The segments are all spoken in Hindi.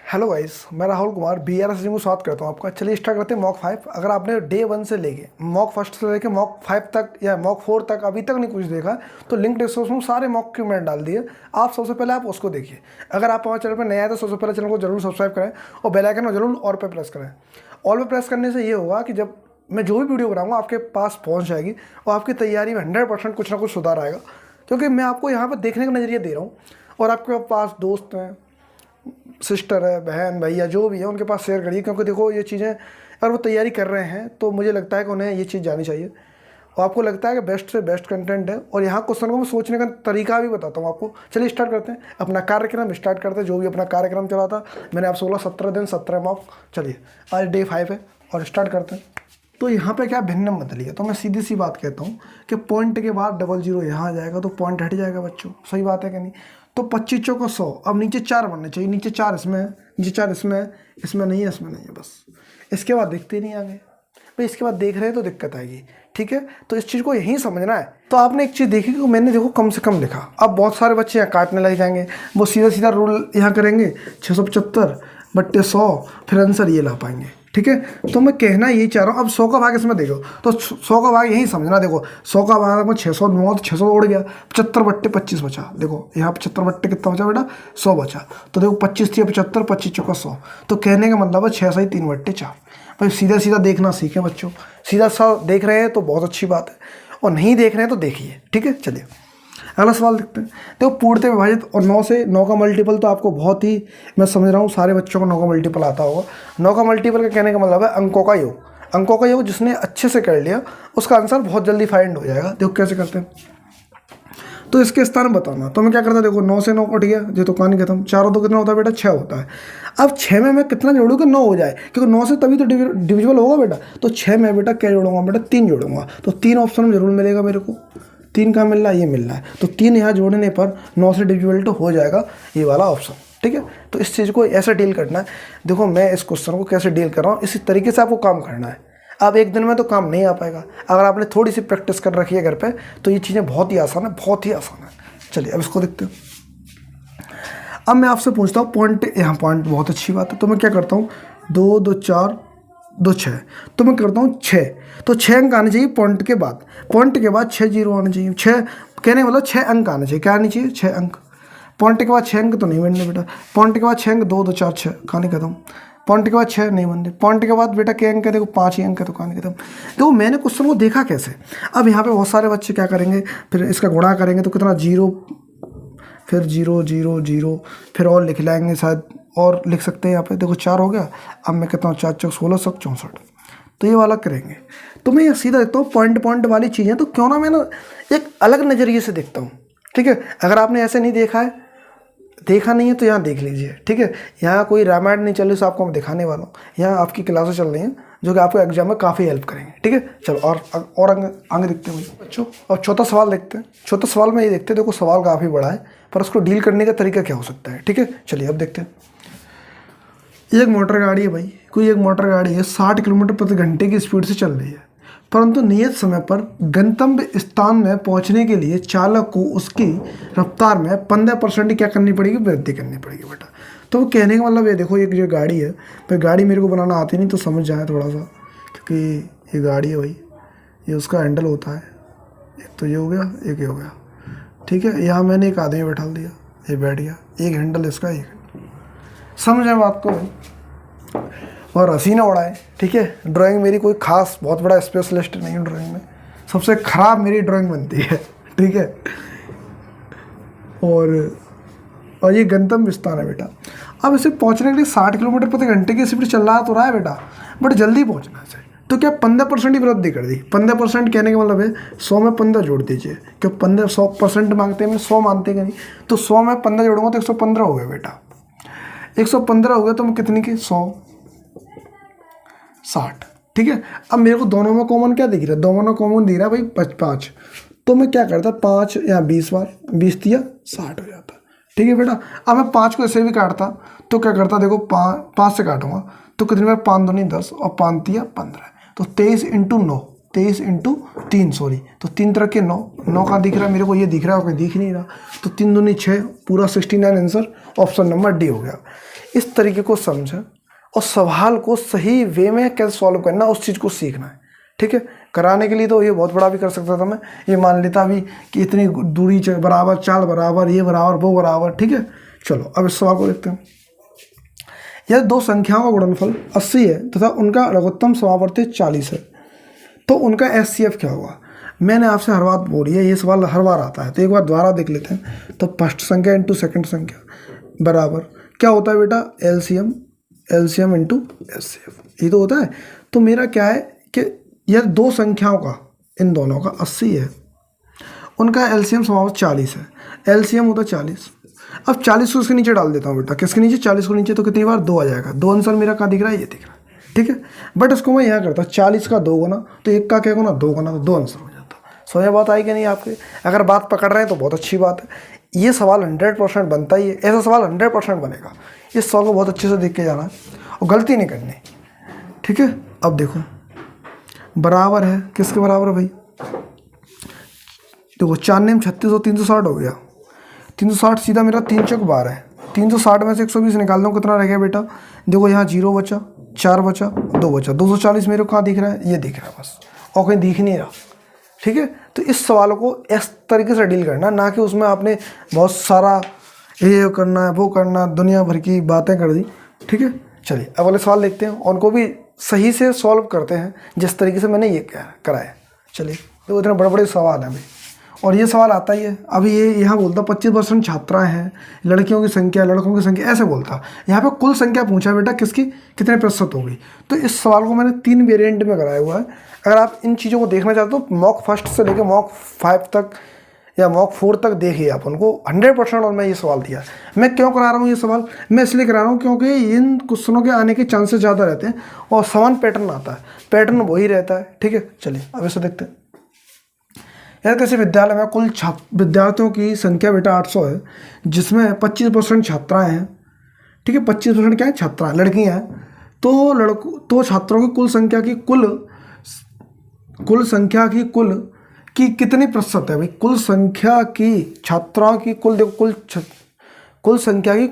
हेलो गाइस, मैं राहुल कुमार BRS में स्वागत करता हूँ आपका। चलिए स्टार्ट करते हैं मॉक 5। अगर आपने डे 1 से लेके मॉक फर्स्ट से लेके मॉक 5 तक या मॉक 4 तक अभी तक नहीं कुछ देखा तो लिंक डिस्क्रिप्शन में सारे मॉक के मैंने डाल दिए। आप सबसे पहले आप उसको देखिए। अगर आप हमारे चैनल पर नया है तो सबसे पहले चैनल को जरूर सब्सक्राइब करें और बेल आइकन को जरूर ऑल पे प्रेस करें। ऑल पे प्रेस करने से ये होगा कि जब मैं जो भी वीडियो बनाऊँगा आपके पास पहुँच जाएगी और आपकी तैयारी में 100% कुछ ना कुछ सुधार आएगा, क्योंकि मैं आपको यहाँ पर देखने का नज़रिया दे रहा हूँ और आपके पास दोस्त हैं, सिस्टर है, बहन, भैया जो भी है उनके पास शेयर करिए। क्योंकि देखो ये चीज़ें अगर वो तैयारी कर रहे हैं तो मुझे लगता है कि उन्हें ये चीज़ जानी चाहिए और आपको लगता है कि बेस्ट से बेस्ट कंटेंट है। और यहाँ क्वेश्चन को मैं सोचने का तरीका भी बताता हूँ आपको। चलिए स्टार्ट करते हैं अपना कार्यक्रम स्टार्ट करते हैं। जो भी अपना कार्यक्रम चला था मैंने आपसे बोला 17 दिन 17 मॉक। चलिए आज डे 5 है और स्टार्ट करते हैं। तो यहाँ पे क्या भिन्न बदली है, तो मैं सीधी सी बात कहता हूँ कि पॉइंट के बाद 00 यहाँ आ जाएगा तो पॉइंट हट जाएगा बच्चों। सही बात है कि नहीं? तो 25 चौका 100। अब नीचे 4 बनने चाहिए। नीचे 4 इसमें है, नीचे 4 इसमें है, इसमें नहीं है, इसमें नहीं है। बस इसके बाद देखते नहीं आगे भाई। इसके बाद देख रहे हैं तो दिक्कत आएगी। ठीक है, तो इस चीज़ को यहीं समझना है। तो आपने एक चीज़ देखी कि मैंने देखो कम से कम लिखा। अब बहुत सारे बच्चे यहाँ काटने लग जाएंगे, वो सीधा सीधा रूल यहाँ करेंगे 675 बट्टे 100, फिर आंसर ये ला पाएंगे। ठीक है, तो मैं कहना यही चाह रहा हूँ। अब 100 का भाग इसमें देखो तो 100 का भाग यही समझना। देखो 100 का भाग में 609 तो 600 उड़ गया, 75 बट्टे 25 बचा। देखो यहाँ 75 बट्टे कितना बचा बेटा? 100 बचा। तो देखो 25 थी 75, 25 चौका 100। तो कहने का मतलब है 6 सही 3 बट्टे 4। भाई सीधा सीधा देखना सीखें बच्चों। सीधा सा देख रहे हैं तो बहुत अच्छी बात है, और नहीं देख रहे हैं तो देखिए। ठीक है, चलिए अगला सवाल देखते हैं। देखो पूर्णतः विभाजित और 9 से 9 का मल्टीपल तो आपको बहुत ही, मैं समझ रहा हूँ सारे बच्चों को 9 का मल्टीपल आता होगा। 9 का मल्टीपल का कहने का मतलब है अंकों का योग। अंकों का योग जिसने अच्छे से कर लिया उसका आंसर बहुत जल्दी फाइंड हो जाएगा। देखो कैसे करते हैं, तो इसके स्थान बताना। तो मैं क्या करता, देखो 9 से 9 कट गया, ये तो कहानी खत्म। 4 और 2 कितना होता है बेटा? 6 होता है। अब 6 में मैं कितना जोड़ूँ कि 9 हो जाए, क्योंकि 9 से तभी तो डिविजिबल होगा बेटा। तो 6 में बेटा क्या जोड़ूंगा बेटा? 3 जोड़ूंगा। तो 3 ऑप्शन में जरूर मिलेगा मेरे को। 3 का मिल रहा है, ये मिल रहा है, तो 3 यहाँ जोड़ने पर 9 से डिविजिबल तो हो जाएगा ये वाला ऑप्शन। ठीक है, तो इस चीज़ को ऐसे डील करना है। देखो मैं इस क्वेश्चन को कैसे डील कर रहा हूँ, इसी तरीके से आपको काम करना है। अब एक दिन में तो काम नहीं आ पाएगा। अगर आपने थोड़ी सी प्रैक्टिस कर रखी है घर पे तो ये चीज़ें बहुत ही आसान है, बहुत ही आसान है। चलिए अब इसको देखते हैं। अब मैं आपसे पूछता हूँ पॉइंट, यहाँ पॉइंट बहुत अच्छी बात है। तो मैं क्या करता हूँ, 2 2 4 2 6, तो मैं करता हूँ 6। तो 6 अंक आने चाहिए पॉइंट के बाद। पॉइंट के बाद 6 जीरो आने चाहिए। 6 कहने मतलब 6 अंक आने चाहिए। क्या आने चाहिए? 6 अंक। पॉइंट के बाद 6 अंक तो नहीं बनने बेटा। पॉइंट के बाद 6 अंक, 2 2 4 6, कहानी खत्म। पॉइंट के बाद 6 नहीं बनते। पॉइंट के बाद बेटा क्या अंक है? देखो 5 ही अंक है, तो कहानी खत्म। देखो मैंने क्वेश्चन को देखा कैसे। अब यहाँ पे बहुत सारे बच्चे क्या करेंगे, फिर इसका गुणा करेंगे तो कितना? 0, फिर 0 0 0, फिर और लिख लाएंगे शायद, और लिख सकते हैं यहाँ पे। देखो 4 हो गया। अब मैं कहता हूँ 4 चौक 16 64, तो ये वाला करेंगे। तो मैं ये सीधा देखता हूँ पॉइंट पॉइंट वाली चीज़ें, तो क्यों ना मैं ना एक अलग नज़रिए से देखता हूँ। ठीक है, अगर आपने ऐसे नहीं देखा है, देखा नहीं है तो यहाँ देख लीजिए। ठीक है, यहाँ कोई रामायण नहीं चल रही, आपको मैं दिखाने वाला हूँ। यहाँ आपकी क्लासेस चल रही हैं जो कि आपको एग्जाम में काफ़ी हेल्प करेंगे। ठीक है, चलो और आगे देखते हैं बच्चों। और चौथा सवाल देखते हैं। चौथा सवाल में ये देखते हैं। देखो सवाल काफ़ी बड़ा है पर उसको डील करने का तरीका क्या हो सकता है। ठीक है, चलिए अब देखते हैं। एक मोटर गाड़ी है भाई, कोई एक मोटर गाड़ी है 60 किलोमीटर प्रति घंटे की स्पीड से चल रही है, परंतु नियत समय पर गंतव्य स्थान में पहुंचने के लिए चालक को उसकी रफ्तार में 15% क्या करनी पड़ेगी? वृद्धि करनी पड़ेगी बेटा। तो कहने का मतलब ये देखो, एक जो गाड़ी है, भाई गाड़ी मेरे को बनाना आती नहीं तो समझ जाए थोड़ा सा, क्योंकि ये गाड़ी है भाई, ये उसका हैंडल होता है। एक तो ये हो गया, एक ये हो गया। ठीक है, यहाँ मैंने एक आदमी बैठा दिया, ये बैठ गया, एक हैंडल इसका, एक समझे बात को भाई, और हंसी ना उड़ाए। ठीक है, ड्राइंग मेरी कोई खास बहुत बड़ा स्पेशलिस्ट नहीं है ड्राइंग में, सबसे ख़राब मेरी ड्राइंग बनती है। ठीक है, और ये गंतव्य स्थान है बेटा। अब इसे पहुंचने के लिए 60 किलोमीटर प्रति घंटे की स्पीड चल रहा तो रहा है बेटा, बट जल्दी पहुंचना है। तो क्या 15% ही वृद्धि कर दी। 15% कहने का मतलब है 100 में 15 जोड़ दीजिए, क्यों 100% मांगते हैं, 100 मानते नहीं। तो 100 में 15 जोड़ूंगा तो 115 हो गया बेटा। 115 हो गया तो मैं कितनी की? 100 60। ठीक है, अब मेरे को दोनों में कॉमन क्या दिख रहा है? दोनों में कॉमन दिख रहा है भाई 5। तो मैं क्या करता, 5 या 20 बार, 20 दिया 60 हो जाता। ठीक है बेटा, अब मैं 5 को ऐसे भी काटता तो क्या करता, देखो 5 से काटूंगा तो कितनी बार? 5 दूनी 10 और 5 दिया 15, तो 23 इंटू 9, 23 इंटू 3, सॉरी, तो 3 तरह के 9 का दिख रहा है मेरे को, ये दिख रहा है, कोई दिख नहीं रहा। तो 3 दूनी 6, पूरा 69 आंसर ऑप्शन नंबर डी हो गया। इस तरीके को समझें और सवाल को सही वे में कैसे सॉल्व करना उस चीज़ को सीखना है। ठीक है, कराने के लिए तो ये बहुत बड़ा भी कर सकता था मैं, ये मान लेता भी कि इतनी दूरी बराबर, चाल बराबर, ये बराबर, वो बराबर। ठीक है, चलो अब इस सवाल को देखते हैं। यदि दो संख्याओं का गुणनफल 80 है तथा उनका लघुत्तम समावर्ती 40 है तो उनका एचसीएफ क्या होगा। मैंने आपसे हर बात बोली है, ये सवाल हर बार आता है, तो एक बार दोबारा देख लेते हैं। तो फर्स्ट संख्या इंटू सेकंड संख्या बराबर क्या होता है बेटा, एलसीएम इंटू एचसीएफ, ये तो होता है। तो मेरा क्या है कि यह दो संख्याओं का, इन दोनों का 80 है, उनका एलसीएम समावर्त 40 है, एलसीएम होता है 40। अब 40 को इसके नीचे डाल देता हूँ बेटा, किसके नीचे, 40 को नीचे, तो कितनी बार 2 आ जाएगा। 2 आंसर मेरा कहाँ दिख रहा है, ये दिख रहा है। ठीक है, बट इसको मैं यहाँ करता 40 का 2 गुना, तो 1 का क्या गुना, 2 गुना, तो 2 आंसर हो जाता। समझ बात आई कि नहीं आपके। अगर बात पकड़ रहे हैं तो बहुत अच्छी बात है। ये सवाल 100% बनता ही है, ऐसा सवाल 100% बनेगा। इस सवाल को बहुत अच्छे से देख के जाना है और गलती नहीं करनी। ठीक है, अब देखो बराबर है, किसके बराबर है भाई, देखो 4 नेम 36 और 360 हो गया। 360 सीधा मेरा 3 चौक 12 है। 360 में से 120 निकाल दूँ, कितना रह गया बेटा, देखो यहाँ 0 बचा, 4 बचा, 2 बचा, 240 मेरे को कहाँ दिख रहा है, ये दिख रहा है बस, और कहीं दिख नहीं रहा। ठीक है, तो इस सवाल को इस तरीके से डील करना, ना कि उसमें आपने बहुत सारा ये करना है, वो करना, दुनिया भर की बातें कर दी। ठीक है, चलिए अब वाले सवाल देखते हैं, उनको भी सही से सॉल्व करते हैं जिस तरीके से मैंने ये कराया। चलिए, तो इतने बड़े बड़े सवाल हैं अभी, और ये सवाल आता ही है। अभी ये यहाँ बोलता 25% छात्राएं हैं, लड़कियों की संख्या, लड़कों की संख्या, ऐसे बोलता। यहाँ पे कुल संख्या पूछा बेटा किसकी, कितने प्रतिशत होगी। तो इस सवाल को मैंने 3 वेरिएंट में कराया हुआ है। अगर आप इन चीज़ों को देखना चाहते हो तो मॉक फर्स्ट से लेकर मॉक 5 तक या मॉक 4 तक देखिए आप उनको, 100% और मैं ये सवाल दिया। मैं क्यों करा रहा हूँ ये सवाल, मैं इसलिए करा रहा हूँ क्योंकि इन क्वेश्चनों के आने के चांसेस ज़्यादा रहते हैं और समान पैटर्न आता है, पैटर्न वही रहता है। ठीक है, चलिए अब इसे देखते हैं। यदि किसी विद्यालय में कुल विद्यार्थियों की संख्या बेटा 800 है, जिसमें 25% छात्राएँ हैं। ठीक है, 25% क्या है, छात्राएँ, लड़कियाँ हैं। तो छात्रों की कुल संख्या की कितनी प्रतिशत है भाई, कुल संख्या की छात्राओं की कुल, देखो कुल संख्या की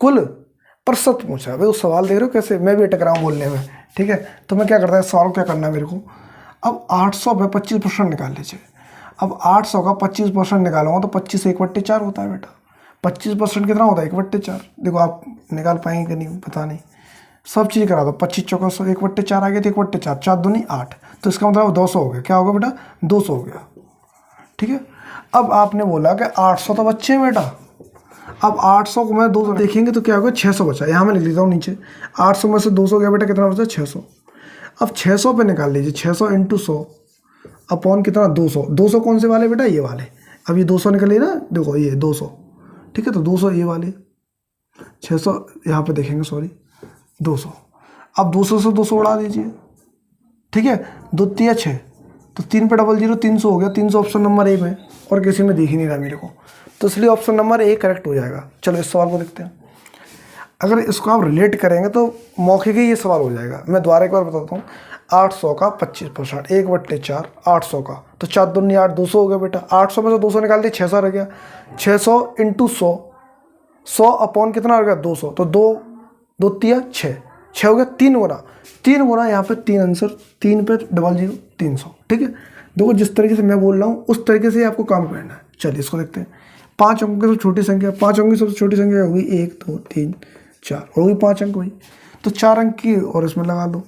कुल प्रतिशत पूछा है भाई। उस सवाल देख रहे हो कैसे, मैं भी अटक रहा हूँ बोलने में। ठीक है, तो मैं क्या करता है, सवाल क्या करना है मेरे को, अब 800 पे 25% निकाल लीजिए। अब 800 का 25% निकालूंगा तो 25 1/4 होता है बेटा। 25% कितना होता है, 1/4। देखो आप निकाल पाएंगे कि नहीं पता नहीं, सब चीज़ करा दो। 25 चौका 100, 1/4 आ गया तो 1/4, 4 दूनी 8, तो इसका मतलब 200 हो गया। क्या होगा बेटा, 200 हो गया। ठीक है, अब आपने बोला कि 800 तो बच्चे हैं बेटा। अब 800 को मैं 200 देखेंगे तो क्या होगा, 600 बचा। यहाँ मैं लिख लेता हूँ नीचे, 800 में से 200 गया बेटा, कितना बचा, 600। अब 600 पे निकाल लीजिए, 600 इंटू 100 अपॉन कितना, 200। 200 कौन से वाले बेटा, ये वाले। अब ये 200 निकले ना, देखो ये 200। ठीक है, तो 200 ये वाले, 600 यहाँ पे देखेंगे, सॉरी 200। अब 200 से 200 उड़ा दीजिए। ठीक है, 2 3 6, तो 3 पे डबल 0, 300 हो गया। 300 ऑप्शन नंबर 1 में, और किसी में दिख ही नहीं रहा मेरे को, तो इसलिए ऑप्शन नंबर 1 करेक्ट हो जाएगा। चलो इस सवाल को देखते हैं। अगर इसको आप रिलेट करेंगे तो मौके के ये सवाल हो जाएगा। मैं दोबारा एक बार बताता हूँ, 800 का 25%, 1/4, 800 का, तो 4 दूनी 8, 200 हो गया बेटा। 800 में से 200 निकाल दिए, 600 रह गया। 600 इंटू 100, 100 अपॉन कितना हो गया, 200, तो 2 3 6 हो गया। 3 गुना यहाँ पे 3 आंसर, 3 पे डबल 0, 300। ठीक है, देखो जिस तरीके से मैं बोल रहा हूँ उस तरीके से आपको काम करना है। चलिए इसको देखते हैं। 5 अंकों की सबसे छोटी संख्या, 5 अंकों की सबसे छोटी संख्या होगी 1 2 3 4, होगी 5 अंक हुई, तो 4 अंक की और इसमें लगा दो,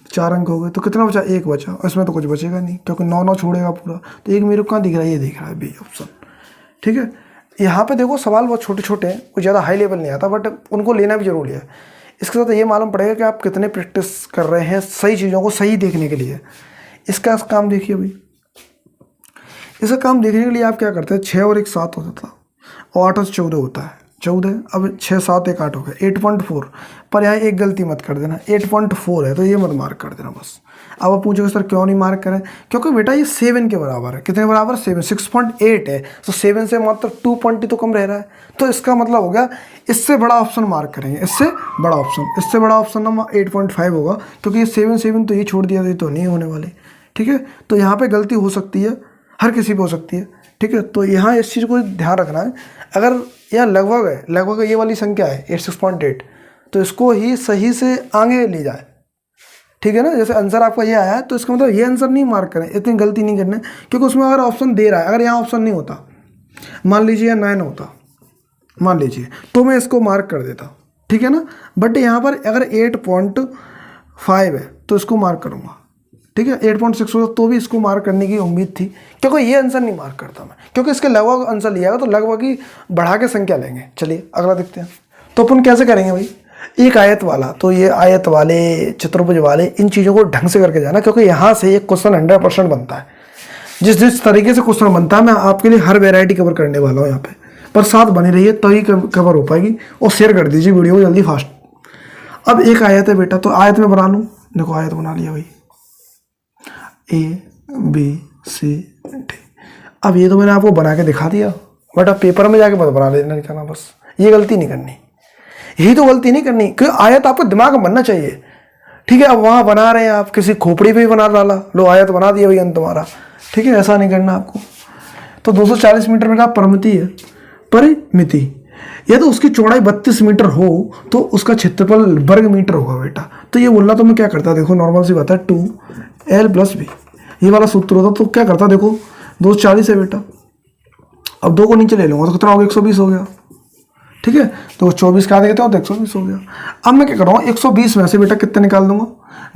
4 अंक हो गए। तो कितना बचा, 1 बचा, और इसमें तो कुछ बचेगा नहीं क्योंकि 9 छोड़ेगा पूरा, तो 1 मेरे को कहाँ दिख रहा है, ये दिख रहा है, बी ऑप्शन। ठीक है, यहाँ पे देखो सवाल बहुत छोटे छोटे हैं, कोई ज़्यादा हाई लेवल नहीं आता, बट उनको लेना भी जरूरी है। इसके साथ ये मालूम पड़ेगा कि आप कितने प्रैक्टिस कर रहे हैं सही चीज़ों को सही देखने के लिए। इसका काम देखिए भाई, इसका काम देखने के लिए आप क्या करते हैं, 6 और 1 7 होता था, और 8 और 14 होता है, 14। अब 6 7 1 8 हो गया, 8.4। पर यहाँ एक गलती मत कर देना, 8.4 है तो ये मत मार्क कर देना बस। अब आप पूछोगे सर क्यों नहीं मार्क करें, क्योंकि बेटा ये 7 के बराबर है। कितने बराबर, 7, 6.8 है, तो 7 से मात्र 2 पॉइंट तो कम रह रहा है। तो इसका मतलब हो गया इससे बड़ा ऑप्शन मार्क करेंगे, इससे बड़ा ऑप्शन नंबर 8.5 होगा, क्योंकि ये 7 तो ये छोड़ दिया तो नहीं होने वाले। ठीक है, तो यहाँ पर गलती हो सकती है, हर किसी पे हो सकती है। ठीक है, तो यहाँ इस चीज़ को ध्यान रखना है। अगर यह लगभग है, लगभग ये वाली संख्या है 86.8, तो इसको ही सही से आगे ले जाए, ठीक है ना। जैसे आंसर आपका ये आया है तो इसका मतलब ये आंसर नहीं मार्क करें, इतनी गलती नहीं करना है, क्योंकि उसमें अगर ऑप्शन दे रहा है, अगर यहाँ ऑप्शन नहीं होता, मान लीजिए या 9 होता, मान लीजिए, तो मैं इसको मार्क कर देता, ठीक है ना। बट यहाँ पर अगर 8.5 है तो इसको मार्क करूँगा, ठीक है। 8.6 होता तो भी इसको मार्क करने की उम्मीद थी, क्योंकि ये आंसर नहीं मार्क करता मैं, क्योंकि इसके लगभग आंसर लिया है तो लगभग ही बढ़ा के संख्या लेंगे। चलिए अगला देखते हैं। तो अपन कैसे करेंगे भाई, एक आयत वाला, तो ये आयत वाले, चतुर्भुज वाले, इन चीज़ों को ढंग से करके जाना, क्योंकि यहाँ से एक क्वेश्चन 100% बनता है। जिस तरीके से क्वेश्चन बनता है मैं आपके लिए हर वेराइटी कवर करने वाला हूँ यहाँ पे, पर साथ बने रहिए तभी कवर हो पाएगी। और शेयर कर दीजिए वीडियो को जल्दी फास्ट। अब एक आयत है बेटा, तो आयत में बना लूँ, देखो आयत बना लिया भाई, ABCD। अब ये तो मैंने आपको बना के दिखा दिया, बट अब पेपर में जाके बना लेना लिखाना, बस ये गलती नहीं करनी, यही तो गलती नहीं करनी, क्योंकि आयत आपको दिमाग में बनना चाहिए, ठीक है। अब वहाँ बना रहे हैं आप, किसी खोपड़ी पे भी बना डाला, लो आयत बना दिया भैया तुम्हारा, ठीक है, ऐसा नहीं करना आपको। तो 240 मीटर में का परिमिति है, परिमिति, या तो उसकी चौड़ाई 32 मीटर हो तो उसका क्षेत्रफल वर्ग मीटर होगा बेटा। तो ये बोलना तो मैं क्या करता, देखो नॉर्मल सी बात है, 2L+B, ये वाला सूत्र होता, तो क्या करता, देखो 240 है बेटा, अब 2 को नीचे ले लूँगा तो कितना हो गया, 120 हो गया, ठीक है। तो 24 का देते हो तो 120 हो गया। अब मैं क्या कर रहा हूँ, 120 में से बेटा कितने निकाल दूंगा,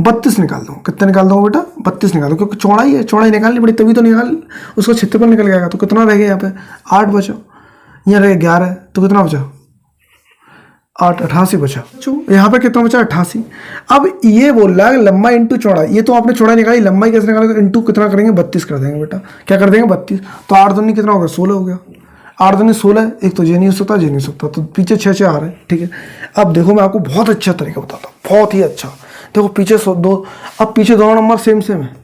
32 निकाल दूंगा। कितने निकाल दूंगा बेटा, 32 निकाल दूंगा, क्योंकि चौड़ाई है, चौड़ाई निकालनी पड़ी तभी तो निकाल, उसका क्षेत्रफल निकल जाएगा। तो कितना रह गया यहाँ पे, 8 बचा, यहाँ रह गया 11, तो कितना बचा, 8, 88 बचा। यहाँ पे कितना बचा, 88। अब ये बोल रहा है लंबाई इंटू चौड़ाई, ये तो आपने चौड़ाई निकाली, लंबाई कैसे निकालेंगे, इंटू कितना करेंगे, 32 कर देंगे बेटा। क्या कर देंगे, 32, तो 8 दूनी कितना हो गया, 16 हो गया। 8 दूनी 16, एक तो ये नहीं हो सकता, ये नहीं हो सकता, तो पीछे 6 आ रहे हैं, ठीक है। अब देखो मैं आपको बहुत अच्छा तरीका बताता हूँ, बहुत ही अच्छा। देखो पीछे 2, अब पीछे दोनों नंबर सेम सेम है,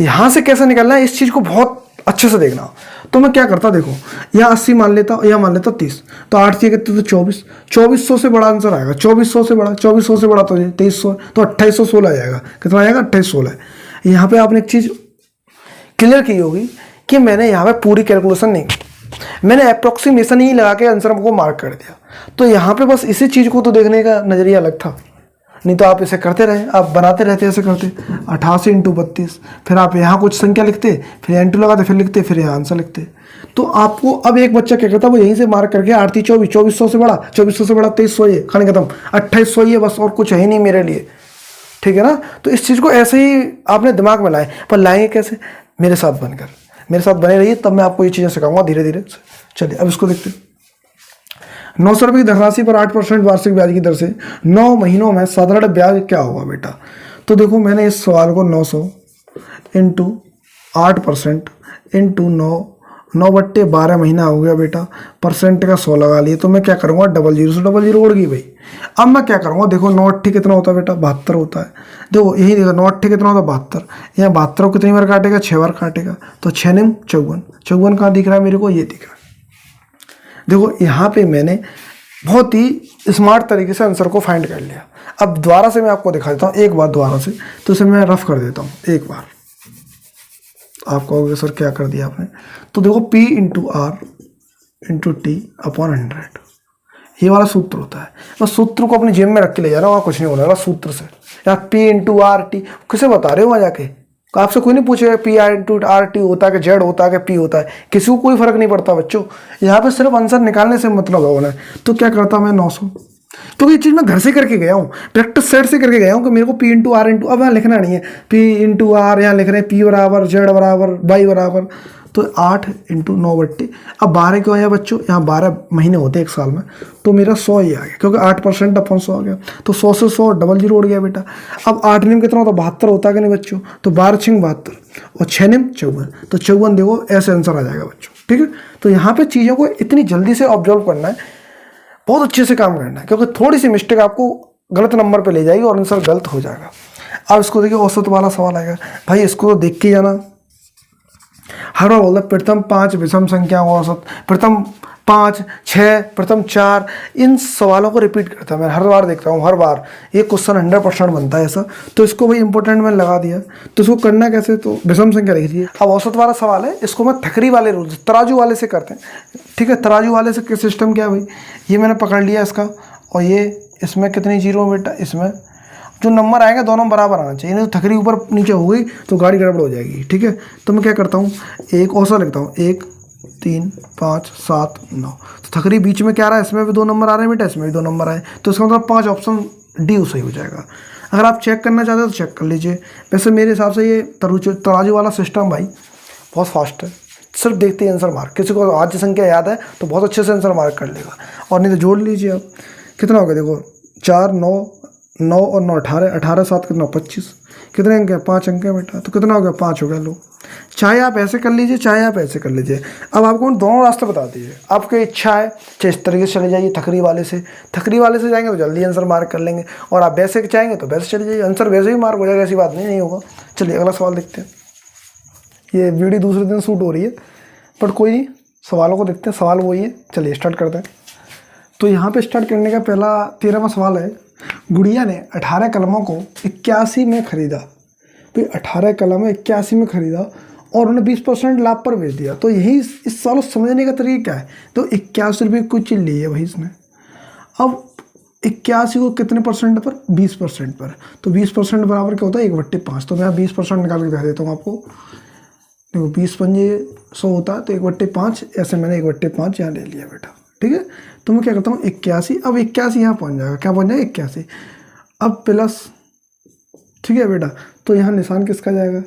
यहाँ से कैसे निकलना है इस चीज़ को बहुत अच्छे से देखना। तो मैं क्या करता, देखो यहाँ 80 मान लेता, यहाँ मान लेता 30, तो 8 से कितने, तो 24, 2400 से बड़ा आंसर आएगा, 2400 से बड़ा, 2400 से बड़ा तो 2300, तो 2816 आ जाएगा। कितना आएगा, 2816। यहाँ पे आपने एक चीज़ क्लियर की होगी कि मैंने यहाँ पे पूरी कैलकुलेशन नहीं की, मैंने अप्रोक्सीमेशन ही लगा के आंसर को मार्क कर दिया। तो यहाँ पे बस इसी चीज़ को तो देखने का नज़रिया अलग था, नहीं तो आप इसे करते रहे, आप बनाते रहते ऐसे करते, 88 इंटू 32, फिर आप यहाँ कुछ संख्या लिखते, फिर इंटू लगाते, फिर लिखते, फिर यहाँ आंसर लिखते। तो आपको अब एक बच्चा क्या करता, वो यहीं से मार्क करके 8 3 24, 2400 से बड़ा, 2400 से बड़ा 2300, ये खाने खत्म, 2800 ही है बस, और कुछ है ही नहीं मेरे लिए, ठीक है ना। तो इस चीज़ को ऐसे ही आपने दिमाग में लाए, पर लाएंगे कैसे, मेरे साथ बनकर, मेरे साथ बने रहिए, तब मैं आपको ये चीज़ें सिखाऊंगा धीरे धीरे। चलिए अब इसको देखते हैं। 900 रुपये की धनराशि पर 8% वार्षिक ब्याज की दर से 9 महीनों में साधारण ब्याज क्या होगा बेटा। तो देखो मैंने इस सवाल को 900 इंटू 8% इंटू 9/12 महीना हो गया बेटा, परसेंट का 100 लगा लिए। तो मैं क्या करूँगा, 00 से 00 उड़ गई भाई। अब मैं क्या करूँगा, देखो 9 कितना होता है बेटा, 72 होता है। देखो यही देखो 9 कितना होता है, 72। यहाँ 72 को कितनी बार काटेगा, 6 बार काटेगा, तो 6 9 54। 54 कहाँ दिख रहा है मेरे को, ये दिख रहा है। देखो यहाँ पे मैंने बहुत ही स्मार्ट तरीके से आंसर को फाइंड कर लिया। अब दोबारा से मैं आपको दिखा देता हूँ, एक बार दोबारा से, तो इसे मैं रफ कर देता हूँ एक बार। आप कहोगे सर क्या कर दिया आपने, तो देखो P into R into T upon 100, ये वाला सूत्र होता है। बस सूत्र को अपने जेब में रख के ले जा रहा हूँ, वहाँ कुछ नहीं होने वाला सूत्र से। या P इंटू R T किसे बता रहे हो वहाँ जाके, आपसे कोई नहीं पूछेगा P इंटू R T होता है कि Z होता है कि P होता है, किसी को कोई फर्क नहीं पड़ता बच्चों। यहाँ पे सिर्फ आंसर निकालने से मतलब होना है। तो क्या करता मैं 900, क्योंकि ये चीज़ मैं घर से करके गया हूँ, प्रैक्टिस सेट से करके गया हूँ कि मेरे को P इंटू R इंटू, अब यहाँ लिखना नहीं है P इंटू R, यहाँ लिख रहे हैं P बराबर Z बराबर Y बराबर, तो 8 इंटू 9/, अब 12 क्यों आया बच्चों, यहाँ 12 महीने होते हैं एक साल में, तो मेरा 100 ही आ गया, क्योंकि 8% अपॉन 100 आ गया, तो 100 से 100 00 उड़ गया बेटा। अब 8 निम कितना होता है, 72 होता है कि नहीं बच्चों, तो 12 6 72 और 6 निम 54, तो 54 देखो ऐसे आंसर आ जाएगा बच्चों, ठीक है। तो यहाँ पे चीज़ों को इतनी जल्दी से ऑब्जर्व करना है, बहुत अच्छे से काम करना है, क्योंकि थोड़ी सी मिस्टेक आपको गलत नंबर पे ले जाएगी और आंसर गलत हो जाएगा। अब इसको देखिए, औसत वाला सवाल आएगा भाई, इसको तो देख के जाना। हर बार बोलता प्रथम 5 विषम संख्या औसत, प्रथम 5, 6, प्रथम 4, इन सवालों को रिपीट करता है। मैं हर बार देखता हूँ, हर बार ये क्वेश्चन 100% बनता है ऐसा। तो इसको भाई इंपॉर्टेंट मैंने लगा दिया। तो इसको करना कैसे, तो विषम संख्या लिखिए। अब औसत वाला सवाल है, इसको मैं थकरी वाले रूल तराजू वाले से करते हैं। ठीक है, तराजू वाले से सिस्टम क्या है भाई, ये मैंने पकड़ लिया इसका, और ये इसमें कितनी जीरो बेटा, इसमें जो नंबर आएंगे दोनों बराबर आना चाहिए, नहीं तो थकरी ऊपर नीचे हो गई तो गाड़ी गड़बड़ हो जाएगी। ठीक है, तो मैं क्या करता हूँ, एक औसत लिखता हूँ, 1, 3, 5, 7, 9। तो थकरी बीच में क्या आ रहा है, इसमें भी 2 नंबर आ रहे हैं बेटा, इसमें भी 2 नंबर आए, तो इसका मतलब 5 ऑप्शन डी सही हो जाएगा। अगर आप चेक करना चाहते हो तो चेक कर लीजिए। वैसे मेरे हिसाब से ये तराजू वाला सिस्टम भाई बहुत फास्ट है, सिर्फ देखते ही आंसर मार्क, किसी को आज संख्या याद है तो बहुत अच्छे से आंसर मार्क कर लेगा। और नहीं तो जोड़ लीजिए आप, कितना हो गया देखो, 4, 9 और 9 18, 18 7 कितना 25, कितने अंक है, 5 अंक है बेटा, तो कितना हो गया, 5 हो गया। लो, चाहे आप ऐसे कर लीजिए, चाहे आप ऐसे कर लीजिए। अब आपको दोनों रास्ते बता दीजिए, आपकी इच्छा है चाहे इस तरीके से चले जाइए थकरी वाले से जाएंगे तो जल्दी आंसर मार्क कर लेंगे, और आप वैसे चाहेंगे तो वैसे चले जाइए, आंसर वैसे ही मार्क हो जाएगा, ऐसी बात नहीं होगा। चलिए अगला सवाल देखते हैं। ये वीडियो दूसरे दिन शूट हो रही है, बट कोई नहीं, सवालों को देखते हैं। सवाल वही है, चलिए स्टार्ट करते हैं। तो यहाँ पे स्टार्ट करने का पहला 13वां सवाल है, गुड़िया ने 18 कलमों को 81 में खरीदा। तो 18 कलम 81 में खरीदा और उन्हें 20% लाभ पर बेच दिया। तो यही इस सवाल को समझने का तरीका क्या है, तो 81 रुपये कुछ चीज़ ली है भाई इसने। अब 81 को कितने परसेंट पर, 20% पर, तो 20% बराबर क्या होता है, 1/5। तो मैं 20% निकाल के दिखा देता हूँ आपको। देखो 20 पंजे 100 होता है, तो 1/5, ऐसे मैंने 1/5 यहाँ ले लिया बेटा। ठीक है, तो मैं क्या करता हूँ 81, अब 81 यहाँ पहुँच जाएगा, क्या पहुँच जाएगा 81, अब प्लस, ठीक है बेटा, तो यहाँ निशान किसका जाएगा,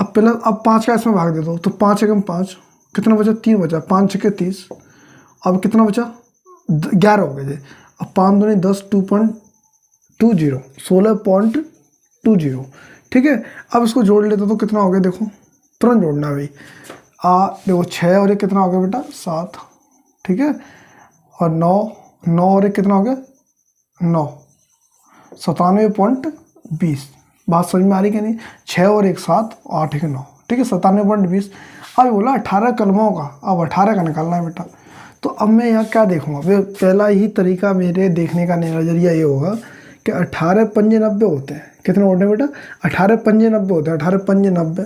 अब प्लस, अब 5 का इसमें भाग दे दो, तो 5 एकम 5, कितना बचा, 3 बचा, 5 छक्के 30, अब कितना बचा 11 हो गए। अब 5 दूनी 10, 2.20, 16.20। ठीक है, अब इसको जोड़ लेते तो कितना हो गया, देखो तुरंत जोड़ना भाई। देखो 6 और 1 कितना हो गया बेटा, 7। ठीक है, और 9 और 1 कितना हो गया, 9, 97.20। बात समझ में आ रही कि नहीं, 6 और 1 7, 8 1 9। ठीक है, 97.20। अब बोला 18 कलमों का, अब 18 का निकालना है बेटा। तो अब मैं यहाँ क्या देखूँगा, पहला ही तरीका मेरे देखने का नज़रिया ये होगा कि 18 पंजे 90 होते हैं। कितने होते हैं बेटा, 18 पंजे 90 होते हैं, 18 पंजे 90,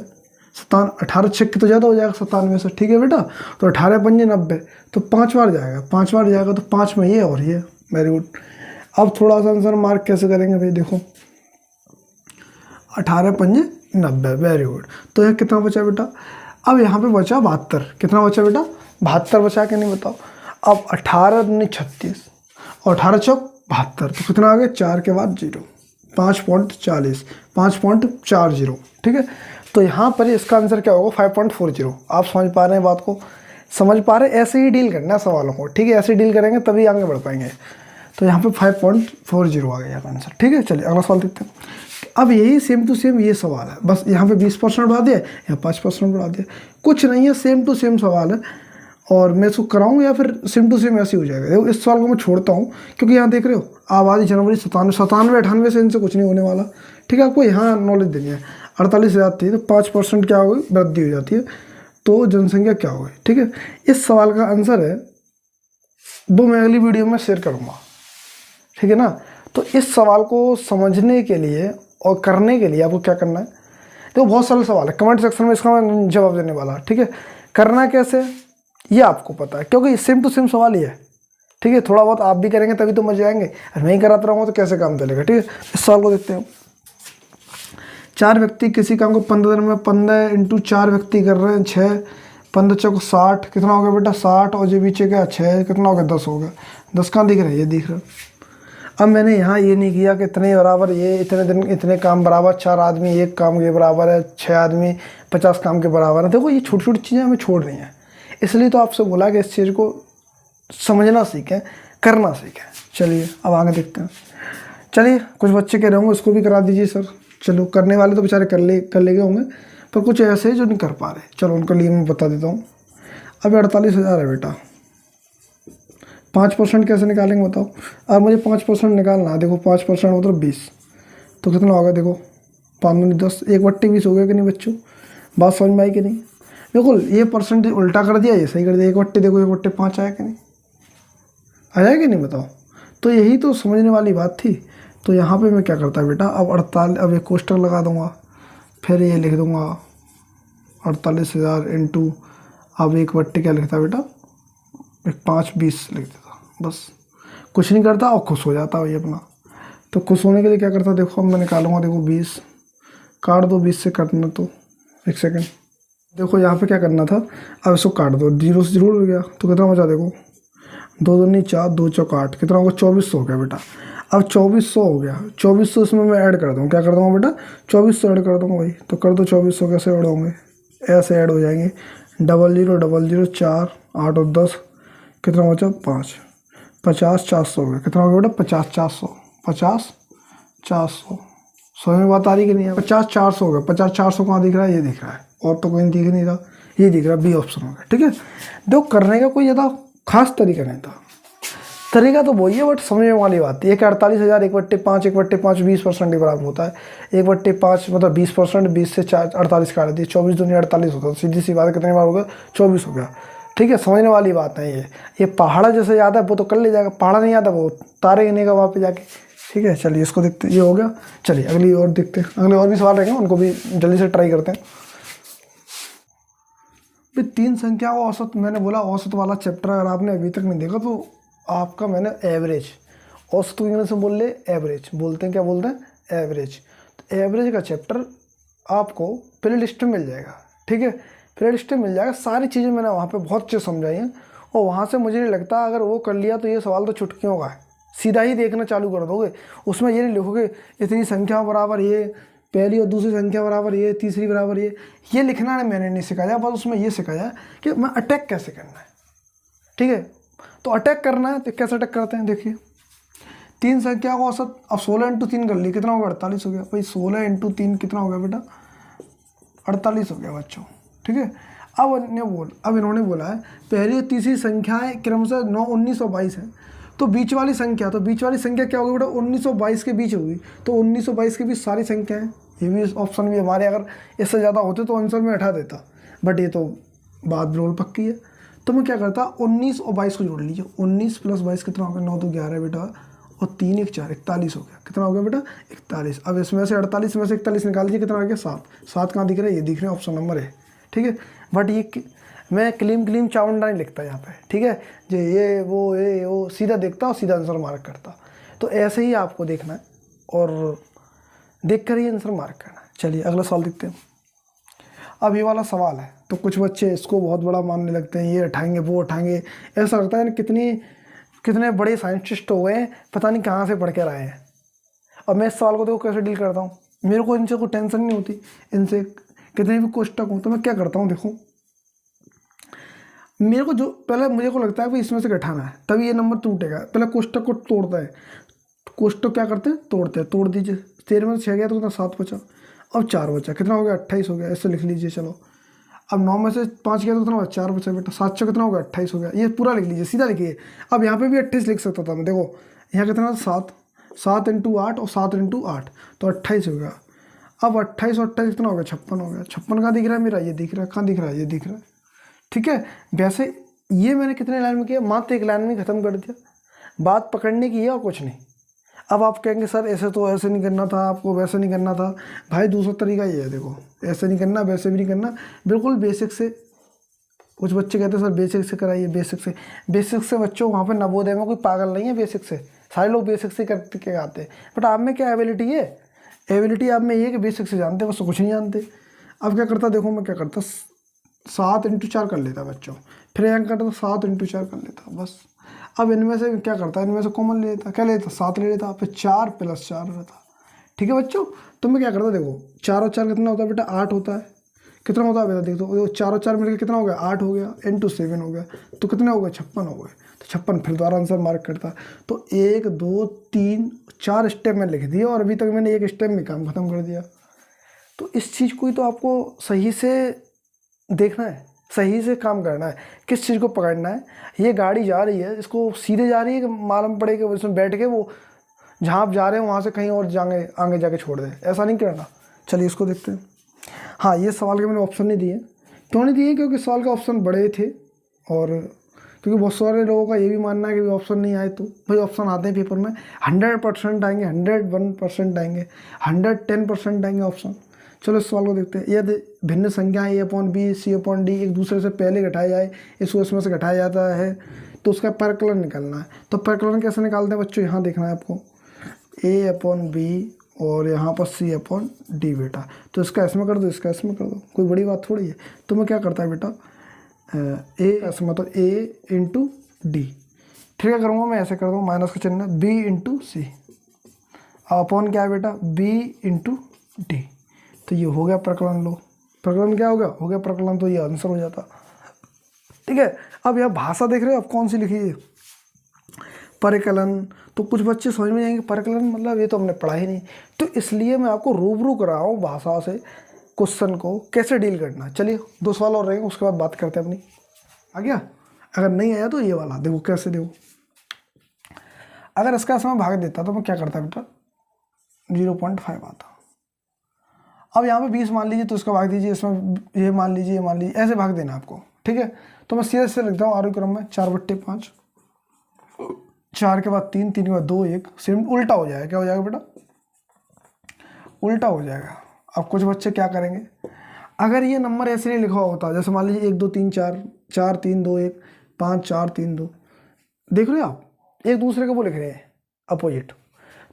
18 छक्के तो ज़्यादा हो जाएगा 97 से। ठीक है बेटा, तो 18 पंजे 90, तो 5 बार जाएगा, 5 बार जाएगा, तो 5 में ये और ये, वेरी गुड। अब थोड़ा सा आंसर मार्क कैसे करेंगे भाई, देखो 18 पंजे 90, वेरी गुड। तो यहाँ कितना बचा बेटा, अब यहाँ पे बचा 72, कितना बचा बेटा, 72 बचा के नहीं बताओ। अब 18 दूनी 36 और 18 चौक 72, तो कितना आ गया, 4 के बाद 0, 5.40, 5.40। ठीक है, तो यहाँ पर इसका आंसर क्या होगा, 5.40। आप समझ पा रहे हैं बात को, समझ पा रहे हैं, ऐसे ही डील करना है सवालों को। ठीक है, ऐसे ही डील करेंगे तभी आगे बढ़ पाएंगे। तो यहाँ पे 5.40 आ गया यहाँ आंसर। ठीक है, चलिए अगला सवाल देखते हैं। अब यही सेम टू सेम ये सवाल है, बस यहाँ पे 20% बढ़ा दिया, यहाँ 5% बढ़ा दिया, कुछ नहीं है, सेम टू सेम सवाल है। और मैं इसको कराऊँ या फिर सेम टू सेम ऐसे ही हो जाएगा। देखो इस सवाल को मैं छोड़ता हूँ, क्योंकि यहाँ देख रहे हो आबादी जनवरी 97, 98 से इनसे कुछ नहीं होने वाला। ठीक है, आपको यहाँ नॉलेज देनी है। 48,000 थी तो 5% क्या होगी, वृद्धि हो जाती है, तो जनसंख्या क्या होगी। ठीक है, इस सवाल का आंसर है वो मैं अगली वीडियो में शेयर करूँगा। ठीक है ना, तो इस सवाल को समझने के लिए और करने के लिए आपको क्या करना है, तो बहुत सरल सवाल है, कमेंट सेक्शन में इसका मैं जवाब देने वाला। ठीक है, करना कैसे ये आपको पता है, क्योंकि सेम टू सेम सवाल ही है। ठीक है, थोड़ा बहुत आप भी करेंगे तभी तो मजे आएंगे, और मैं ही कराता रहूँगा तो कैसे काम चलेगा। ठीक है, इस सवाल को देखते हैं। 4 व्यक्ति किसी काम को 15 दिन में 15 × 4 व्यक्ति कर रहे हैं, 6 15 चौक 60, कितना हो गया बेटा 60, और जो पीछे क्या 6, कितना हो गया 10 हो गया। 10 कहाँ दिख रहा है, ये दिख रहा है। अब मैंने यहाँ ये नहीं किया कि इतने बराबर ये इतने दिन इतने काम बराबर, 4 आदमी एक काम के बराबर है, 6 आदमी 50 काम के बराबर है। देखो ये छोटी छोटी चीज़ें हमें छोड़ रही हैं, इसलिए तो आपसे बोला कि इस चीज़ को समझना सीखें, करना सीखें। चलिए अब आगे देखते हैं। चलिए कुछ बच्चे कह रहे होंगे उसको भी करा दीजिए सर, चलो करने वाले तो बेचारे कर ले गए होंगे, पर कुछ ऐसे जो नहीं कर पा रहे, चलो उनके लिए मैं बता देता हूँ। अब 48,000 है बेटा, 5% कैसे निकालेंगे बताओ। अब मुझे 5% निकालना है, देखो 5% मतलब 20, तो कितना होगा देखो 5 दूनी 10, 1/20 हो गया कि नहीं बच्चों, बात समझ में आई कि नहीं। बिल्कुल ये परसेंटेज उल्टा कर दिया, ये सही कर दिया। 1/, देखो 1/5 आया कि नहीं, आया कि नहीं बताओ। तो यही तो समझने वाली बात थी। तो यहाँ पे मैं क्या करता बेटा, अब 48, अब एक कोष्टक लगा दूंगा, फिर ये लिख दूंगा 48,000 इंटू, अब 1/, क्या लिखता बेटा, 5/20 लिख देता, बस कुछ नहीं करता और खुश हो जाता भाई अपना। तो खुश होने के लिए क्या करता, देखो अब मैं निकालूंगा, देखो 20 काट दो, 20 से काटना, तो 1 सेकेंड, देखो यहाँ पे क्या करना था, अब इसको काट दो, 0 से 0 हो गया, तो कितना बचा देखो, 2 दूनी 4, 2 चौक 8, कितना होगा 2400 हो गया बेटा। अब 2400 हो गया, 2400 इसमें मैं ऐड कर दूँ, क्या कर दूँगा बेटा, 2400 ऐड कर दूँगा भाई। तो कर दो 2400, कैसे ऐड होंगे, ऐसे ऐड हो जाएंगे, 00 00 4 8 और 10, कितना बचा 5, 50 400 हो गया, कितना हो गया बेटा 50 400, 50 400, समझ में बात आ रही कि नहीं है, 50 400 हो गया। 50 400 कहाँ दिख रहा है, ये दिख रहा है, और तो कोई दिख नहीं रहा, ये दिख रहा है, बी ऑप्शन हो गया। ठीक है, देखो करने का कोई ज़्यादा खास तरीका नहीं था, तरीका तो वही है, बट समझने वाली बात है। एक 48,000 1/5, 1/5 20% ही बराबर होता है। 1/5 मतलब 20%, 20 से 4 48 काट दी, 24 दूनी 48 होता है, सीधी सी बात है, कितनी बार हो गया 24 हो गया। ठीक है, समझने वाली बात नहीं है। ये पहाड़ा जैसे याद है वो तो कर ले जाएगा, पहाड़ा नहीं आता वो तारे गिनेगा वहाँ पे जाके। ठीक है, चलिए इसको देखते, ये हो गया। चलिए अगली और देखते हैं, अगले और भी सवाल रहेंगे, उनको भी जल्दी से ट्राई करते हैं। भाई 3 संख्या का औसत, मैंने बोला औसत वाला चैप्टर अगर आपने अभी तक नहीं देखा तो आपका, मैंने एवरेज, औसत को इंग्लिश में बोल ले एवरेज, बोलते हैं क्या बोलते हैं एवरेज। तो एवरेज का चैप्टर आपको प्ले लिस्ट में मिल जाएगा। ठीक है, प्ले लिस्ट में मिल जाएगा, सारी चीज़ें मैंने वहाँ पे बहुत अच्छे समझाई हैं, और वहाँ से मुझे नहीं लगता अगर वो कर लिया तो ये सवाल तो चुटकियों का है, सीधा ही देखना चालू कर दोगे। उसमें ये नहीं लिखोगे इतनी संख्या बराबर ये, पहली और दूसरी संख्या बराबर ये, तीसरी बराबर ये लिखना नहीं मैंने नहीं सिखाया, बस उसमें ये सिखाया कि मैं अटैक कैसे करना है। ठीक है, तो अटैक करना है तो कैसे अटैक करते हैं, देखिए 3 संख्या का औसत, अब 16 इंटू 3 कर ली, कितना हो गया 48 हो गया भाई। 16 इंटू 3 कितना हो गया बेटा 48 हो गया बच्चों। ठीक है, अब इन्होंने बोला है पहली और तीसरी संख्याएं क्रमशः 9 19 और 22 है, तो बीच वाली संख्या क्या होगी बेटा 19 और 22 के बीच होगी। तो 19 और 22 के बीच सारी संख्याएं, ये भी ऑप्शन भी हमारे अगर इससे ज़्यादा होते तो आंसर में हटा देता, बट ये तो बात बिल्कुल पक्की है। तो मैं क्या करता, 19 और 22 को जोड़ लीजिए, 19 + 22 कितना हो गया, 9 2 11 बेटा, और 3 1 4 41 हो गया, कितना हो गया बेटा 41। अब इसमें से 48 में से 41 निकाल दीजिए, कितना आ गया 7, 7 कहाँ दिख रहा है, ये दिख रहा है, ऑप्शन नंबर है। ठीक है, बट ये मैं क्लीम चावंडा नहीं लिखता यहाँ पे। ठीक है, जो ये वो सीधा देखता और सीधा आंसर मार्क करता। तो ऐसे ही आपको देखना है और देख कर ही आंसर मार्क करना है। चलिए अगला सवाल देखते हैं। अब ये वाला सवाल है तो कुछ बच्चे इसको बहुत बड़ा मानने लगते हैं, ये उठाएंगे वो उठाएंगे, ऐसा लगता है कितने बड़े साइंटिस्ट हो गए हैं, पता नहीं कहाँ से पढ़ कर आए हैं। अब मैं इस सवाल को देखो कैसे डील करता हूँ, मेरे को इनसे कोई टेंशन नहीं होती, इनसे कितने भी कोष्टक हो तो मैं क्या करता हूँ, देखो मेरे को जो पहले मुझे को लगता है कि इसमें से घटाना है तभी ये नंबर टूटेगा, पहले कोष्टक को तोड़ता है, कोष्टक क्या करते हैं तोड़ते हैं, तोड़ दीजिए, 13 में से 6 गया तो कितना 7 बचा, अब 4 बचा, कितना हो गया 28 हो गया, ऐसे लिख लीजिए। चलो अब 9 में से 5 गया तो कितना होगा 4 बचा बेटा, 7 से कितना होगा 28 हो गया, ये पूरा लिख लीजिए, सीधा लिखिए। अब यहाँ पे भी 28 लिख सकता था मैं, देखो यहाँ कितना था 7 इंटू 8 और 7 इंटू 8 तो 28 हो गया। अब 28 और 28 कितना हो गया 56 हो गया, 56 कहाँ दिख रहा है मेरा, ये दिख रहा है, कहाँ दिख रहा है, ये दिख रहा है। ठीक है, वैसे ये मैंने कितने लाइन में किया, मात्र 1 लाइन में ख़त्म कर दिया, बात पकड़ने की है और कुछ नहीं। अब आप कहेंगे सर ऐसे तो ऐसे नहीं करना था, आपको वैसे नहीं करना था, भाई दूसरा तरीका ये है, देखो ऐसे नहीं करना वैसे भी नहीं करना, बिल्कुल बेसिक से। कुछ बच्चे कहते हैं सर बेसिक से कराइए, बेसिक से बच्चों वहाँ पे नवोदय में कोई पागल नहीं है, बेसिक से सारे लोग बेसिक से करके आते हैं, बट आप में क्या एबिलिटी है, एबिलिटी आप में ये कि बेसिक से जानते हैं, बस कुछ नहीं जानते। अब क्या करता, देखो मैं क्या करता, 7 इंटू 4 कर लेता बच्चों, फिर यहाँ करता 7 इंटू 4 कर लेता बस। अब इनमें से क्या करता, इनमें से कॉमन ले लेता, क्या लेता 7 ले लेता, फिर 4 + 4 रहता। ठीक है बच्चों, तो मैं क्या करता, देखो 4 और 4 कितना होता है बेटा 8 होता है, कितना होता है बेटा देखो 4 और 4 मिलकर कितना हो गया 8 हो गया, इंटू 7 हो गया, तो कितने हो गए 56 हो गए, तो 56 फिर दोबारा आंसर मार्क करता। तो 1 2 3 4 स्टेप में लिख दिया और अभी तक मैंने 1 स्टेप में काम खत्म कर दिया। तो इस चीज़ को ही तो आपको सही से देखना है, सही से काम करना है, किस चीज़ को पकड़ना है। ये गाड़ी जा रही है, इसको सीधे जा रही है कि मालूम पड़े कि उसमें बैठ के वो जहाँ आप जा रहे हैं वहाँ से कहीं और आगे जाके छोड़ दें, ऐसा नहीं करना। चलिए इसको देखते हैं। हाँ, ये सवाल के मैंने ऑप्शन नहीं दिए तो नहीं दिए क्योंकि सवाल के ऑप्शन बड़े थे, और क्योंकि बहुत सारे लोगों का ये भी मानना है कि ऑप्शन नहीं आए, तो भाई ऑप्शन आते हैं पेपर में 100% आएंगे, 101% आएंगे, 110% आएंगे ऑप्शन। चलो इस सवाल को देखते हैं। यदि भिन्न संख्या A upon B C upon D एक दूसरे से पहले घटाया जाए, इसको इसमें से घटाया जाता है, तो उसका परकलन निकालना है। तो परकलन कैसे निकालते हैं बच्चों, यहाँ देखना है आपको, ए अपॉन बी और यहाँ पर सी अपॉन डी बेटा। तो इसका इसमें कर दो, इसका इसमें कर दो, कोई बड़ी बात थोड़ी है। तो मैं क्या करता है बेटा, ए ऐसे मतलब ए इंटू डी, ठीक है करूँगा मैं ऐसे कर दूँ, माइनस का चिन्ह, बी इंटू सी, अपॉन क्या है बेटा, बी इंटू डी। तो ये हो गया प्रकलन। लो प्रकलन क्या हो गया प्रकलन, तो ये आंसर हो जाता। ठीक है, अब यह भाषा देख रहे हो, अब कौन सी लिखी है, परिकलन। तो कुछ बच्चे समझ में जाएंगे परिकलन मतलब ये तो हमने पढ़ा ही नहीं, तो इसलिए मैं आपको रूबरू करा हूँ भाषा से क्वेश्चन को कैसे डील करना। चलिए 2 सवाल और रहेंगे, उसके बाद बात करते हैं अपनी। आ गया? अगर नहीं आया तो ये वाला देखो कैसे, देखो अगर इसका समय भाग देता तो मैं क्या करता बेटा, 0.5 आता। अब यहाँ पे 20 मान लीजिए, तो इसका भाग दीजिए, इसमें ये मान लीजिए, ये मान लीजिए, ऐसे भाग देना आपको। ठीक है, तो मैं सीधे से लिखता हूँ आरोही क्रम में 4/5, 4 के बाद 3, 3 के बाद 2, 1, सेम उल्टा हो जाएगा। क्या हो जाएगा बेटा, उल्टा हो जाएगा। अब कुछ बच्चे क्या करेंगे, अगर ये नंबर ऐसे नहीं लिखा होता, जैसे मान लीजिए 1 2 3 4, 4 3 2 1, 5 4 3 2, देख रहे हो आप, एक दूसरे को वो लिख रहे हैं अपोजिट,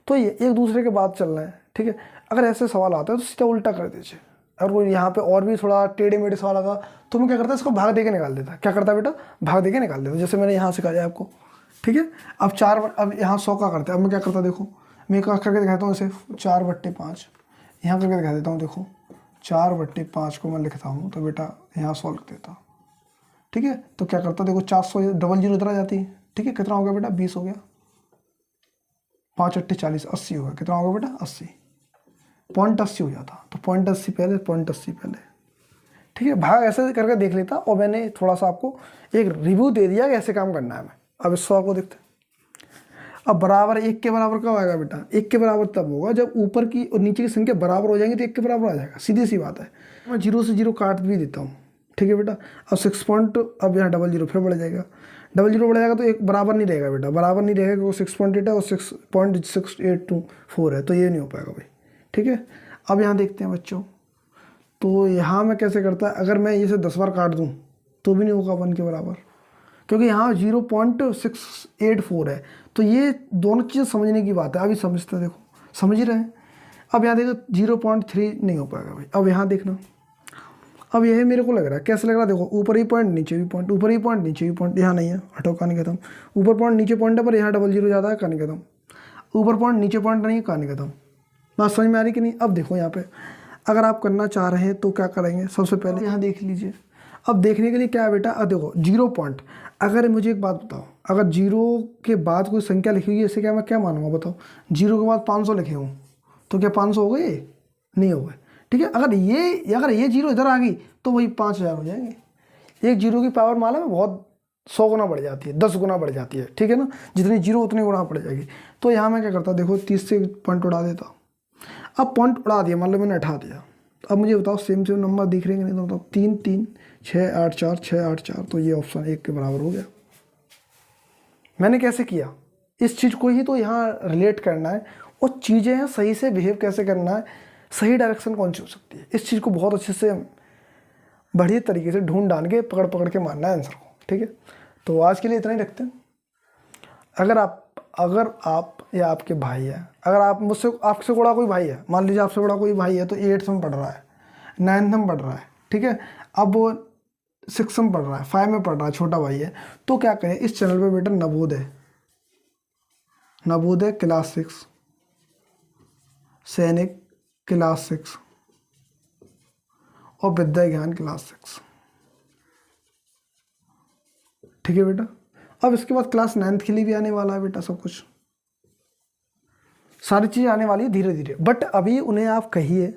तो ये एक दूसरे के बाद चल रहे हैं। ठीक है, अगर ऐसे सवाल आता है तो सीधा उल्टा कर दीजिए। अगर कोई यहाँ पे और भी थोड़ा टेढ़े मेढ़े सवाल आता तो मैं क्या करता, इसको भाग दे के निकाल देता। क्या करता बेटा, भाग दे के निकाल देता, जैसे मैंने यहाँ सिखाया आपको। ठीक है, अब 4, अब यहाँ 100 का करते हैं। अब मैं क्या करता, देखो मैं एक करके दिखाता हूँ, इसे 4/5 यहाँ करके दिखा देता हूँ। देखो 4/5 को मैं लिखता हूँ, तो बेटा यहाँ सॉल्व देता। ठीक है, तो क्या करता, देखो 400 डबल जीरो इधर आ जाती है। ठीक है, कितना हो गया बेटा, 20 हो गया, 5 8 40, 80 हो गया। कितना हो गया बेटा, 80, 0.80 हो जाता। तो 0.80 पहले, 0.80 पहले। ठीक है, भाग ऐसे करके देख लेता, और मैंने थोड़ा सा आपको एक रिव्यू दे दिया कि ऐसे काम करना है मैं। अब इस सवाल को देखते हैं। अब बराबर 1 के बराबर कब आएगा बेटा, 1 के बराबर तब होगा जब ऊपर की और नीचे की संख्या बराबर हो जाएंगी, तो 1 के बराबर आ जाएगा, सीधी सी बात है। मैं 0 से 0 काट भी देता हूँ। ठीक है बेटा, अब 6 पॉइंट, अब यहाँ डबल जीरो फिर बढ़ जाएगा, डबल जीरो बढ़ जाएगा, तो एक बराबर नहीं रहेगा बेटा, बराबर नहीं रहेगा क्योंकि 6.8 है और 6.684 है, तो ये नहीं हो पाएगा भाई। ठीक है, अब यहाँ देखते हैं बच्चों, तो यहाँ मैं कैसे करता है, अगर मैं इसे 10 बार काट दूँ तो भी नहीं होगा 1 के बराबर, क्योंकि यहाँ 0.684 है। तो ये दोनों चीज़ें समझने की बात है, अभी समझते हैं, देखो समझ ही रहे हैं। अब यहाँ देखो 0.3 नहीं हो पाएगा भाई। अब यहाँ देखना, अब यह मेरे को लग रहा है, कैसे लग रहा है, देखो ऊपर ही पॉइंट, नीचे भी पॉइंट, ऊपर ही पॉइंट, नीचे भी पॉइंट, यहाँ नहीं है, हटो कहानी खत्म। ऊपर पॉइंट नीचे पॉइंट है, पर यहाँ डबल जीरो ज़्यादा है, कहानी खत्म। ऊपर पॉइंट नीचे पॉइंट नहीं है, कहानी खत्म। बात समझ में आ रही कि नहीं। अब देखो यहाँ पे अगर आप करना चाह रहे हैं तो क्या करेंगे, सबसे पहले यहाँ देख लीजिए। अब देखने के लिए क्या है बेटा, अब देखो 0 पॉइंट, अगर मुझे एक बात बताओ, अगर 0 के बाद कोई संख्या लिखी हुई है, इससे क्या मैं क्या मानूंगा बताओ, 0 के बाद 500 लिखे हों तो क्या 500 हो गए, नहीं हो गए। ठीक है, अगर ये 0 इधर आ गई तो वही 5000 हो जाएंगे। एक 0 की पावर मालूम है बहुत 100 गुना बढ़ जाती है, 10 गुना बढ़ जाती है। ठीक है ना, जितनी 0 उतनी गुना बढ़ जाएगी। तो यहाँ मैं क्या करता, देखो 30 से पॉइंट उड़ा देता। अब पॉइंट उड़ा दिया, मतलब मैंने हटा दिया। अब मुझे बताओ सेम नंबर दिख रहे हैं नहीं, तो बताओ 3 3 6 8 4 6 8 4, तो ये ऑप्शन 1 के बराबर हो गया। मैंने कैसे किया, इस चीज़ को ही तो यहाँ रिलेट करना है, और चीज़ें हैं सही से बिहेव कैसे करना है, सही डायरेक्शन कौन सी हो सकती है, इस चीज़ को बहुत अच्छे से बढ़िया तरीके से ढूंढ डाल के पकड़ के मानना है आंसर को। ठीक है, तो आज के लिए इतना ही रखते हैं। अगर आप या आपके भाई है, अगर आप मुझसे, आपसे बड़ा कोई भाई है, मान लीजिए आपसे बड़ा कोई भाई है, तो 8th में पढ़ रहा है, 9th में पढ़ रहा है। ठीक है, अब वो 6th में पढ़ रहा है, 5 में पढ़ रहा है, छोटा भाई है, तो क्या करें, इस चैनल पे बेटा नवोदय क्लास 6, सैनिक क्लास 6 और विद्या ज्ञान क्लास 6। ठीक है बेटा, अब इसके बाद क्लास 9th के लिए भी आने वाला है बेटा, सब कुछ सारी चीज़ें आने वाली है धीरे धीरे, बट अभी उन्हें आप कहिए,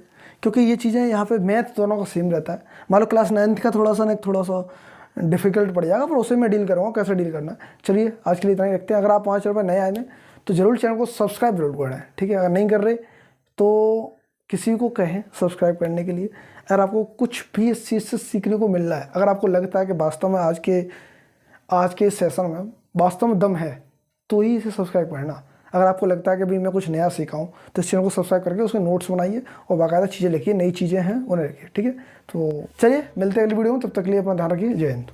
क्योंकि ये चीज़ें यहाँ पे मैथ दोनों का सेम रहता है। मान लो क्लास 9th का थोड़ा सा डिफिकल्ट पड़ जाएगा, पर उसे मैं डील करूँगा कैसे डील करना है। चलिए आज के लिए इतना ही रखते हैं। अगर आप 5 रुपये नए आए हैं तो जरूर चैनल को सब्सक्राइब जरूर करें। ठीक है, अगर नहीं कर रहे तो किसी को कहें सब्सक्राइब करने के लिए। अगर आपको कुछ भी इस चीज़ से सीखने को मिल रहा है, अगर आपको लगता है कि वास्तव में आज के इस सेशन में वास्तव में दम है, तो ही इसे सब्सक्राइब करना। अगर आपको लगता है कि भाई मैं कुछ नया सीखा हूँ, तो इस चैनल को सब्सक्राइब करके उसके नोट्स बनाइए और बाकायदा चीज़ें लिखिए, नई चीज़ें हैं उन्हें रखिए। ठीक है, तो चलिए मिलते हैं अगली वीडियो में, तब तक के लिए अपना ध्यान रखिए। जय हिंद।